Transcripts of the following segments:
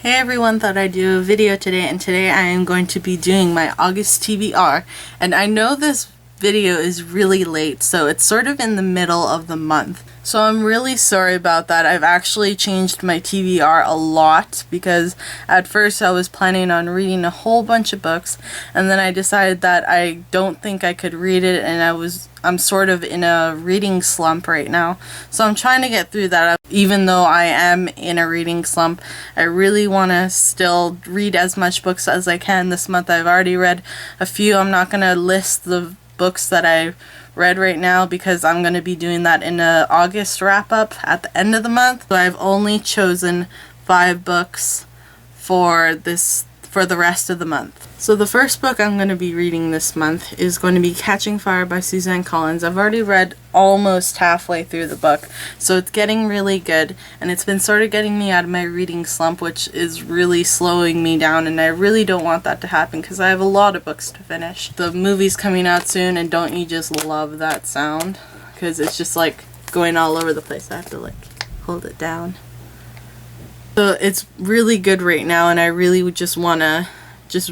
Hey everyone, thought I'd do a video today, and today I am going to be doing my August TBR. And I know this video is really late, so it's sort of in the middle of the month. So I'm really sorry about that. I've actually changed my TBR a lot because at first I was planning on reading a whole bunch of books, and then I decided that I don't think I could read it, and I'm sort of in a reading slump right now. So I'm trying to get through that. Even though I am in a reading slump, I really want to still read as much books as I can this month. I've already read a few. I'm not going to list the books that I read right now because I'm going to be doing that in a August wrap up at the end of the month. So I've only chosen 5 books for the rest of the month. So the first book I'm going to be reading this month is going to be Catching Fire by Suzanne. I've already read almost halfway through the book, so it's getting really good, and it's been sort of getting me out of my reading slump, which is really slowing me down, and I really don't want that to happen because I have a lot of books to finish. The movie's coming out soon, and don't you just love that sound? Because it's just like going all over the place. I have to like hold it down. So it's really good right now, and I really would just want to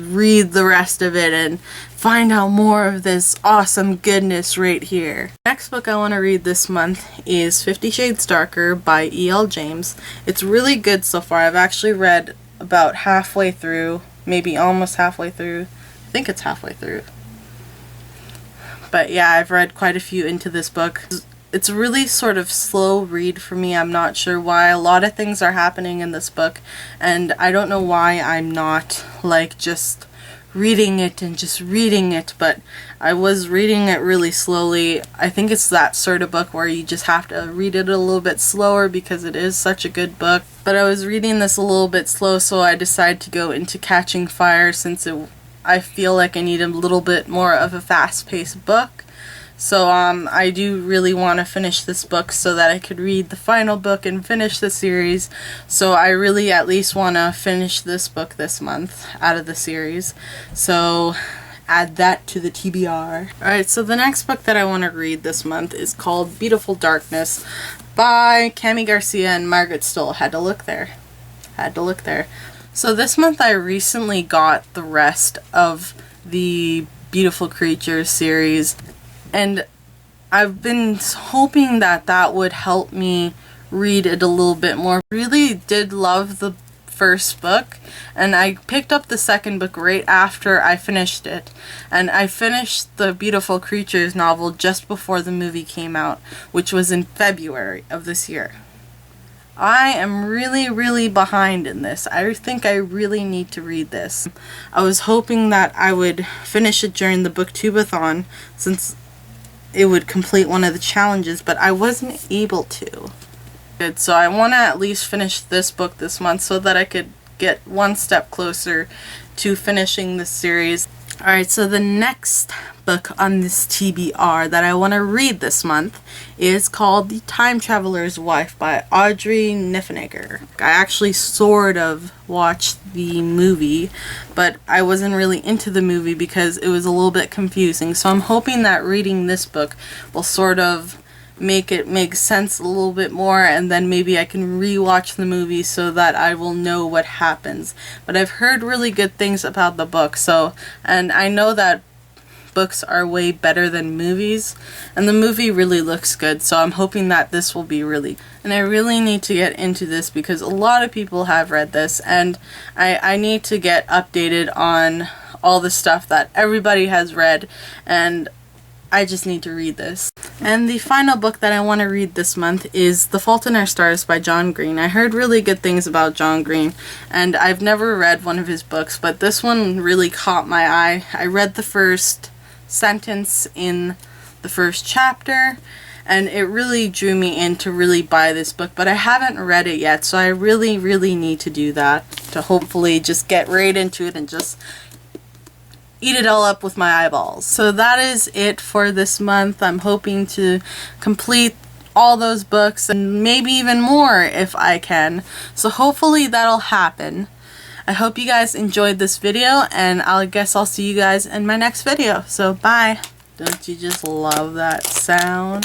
read the rest of it and find out more of this awesome goodness right here. Next book I want to read this month is 50 Shades Darker by E.L.James. It's really good so far. I've actually read about halfway through, maybe almost halfway through. I think it's halfway through. But yeah, I've read quite a few into this book. It's a really sort of slow read for me. I'm not sure why. A lot of things are happening in this book, and I don't know why I'm not like just reading it and just reading it, but I was reading it really slowly. I think it's that sort of book where you just have to read it a little bit slower because it is such a good book. But I was reading this a little bit slow, so I decided to go into Catching Fire since I feel like I need a little bit more of a fast-paced book. So I do really want to finish this book so that I could read the final book and finish the series. So I really at least want to finish this book this month out of the series. So add that to the TBR. Alright, so the next book that I want to read this month is called Beautiful Darkness by Garcia and Margaret Stohl. Had to look there. So this month I recently got the rest of the Beautiful Creatures series, and I've been hoping that would help me read it a little bit more. Really did love the first book, and I picked up the second book right after I finished it. And I finished the Beautiful Creatures novel just before the movie came out, which was in February of this year. I am really behind in this. I think I really need to read this. I was hoping that I would finish it during the Booktubeathon since it would complete one of the challenges, but I wasn't able to. Good, so I want to at least finish this book this month so that I could get one step closer to finishing this series. Alright, so the next book on this TBR that I want to read this month is called The Time Traveler's Wife by Audrey Niffenegger. I actually sort of watched the movie, but I wasn't really into the movie because it was a little bit confusing. So I'm hoping that reading this book will sort of make it make sense a little bit more, and then maybe I can rewatch the movie so that I will know what happens. But I've heard really good things about the book, and I know that books are way better than movies, and the movie really looks good, so I'm hoping that this will be really, and I really need to get into this because a lot of people have read this, and I need to get updated on all the stuff that everybody has read, and I just need to read this. And the final book that I want to read this month is The Fault in Our Stars by John Green. I heard really good things about John Green, and I've never read one of his books, but this one really caught my eye. I read the first sentence in the first chapter, and it really drew me in to really buy this book, but I haven't read it yet, so I really need to do that to hopefully just get right into it and just eat it all up with my eyeballs. So that is it for this month. I'm hoping to complete all those books and maybe even more if I can. So hopefully that'll happen. I hope you guys enjoyed this video, and I guess I'll see you guys in my next video. So bye. Don't you just love that sound?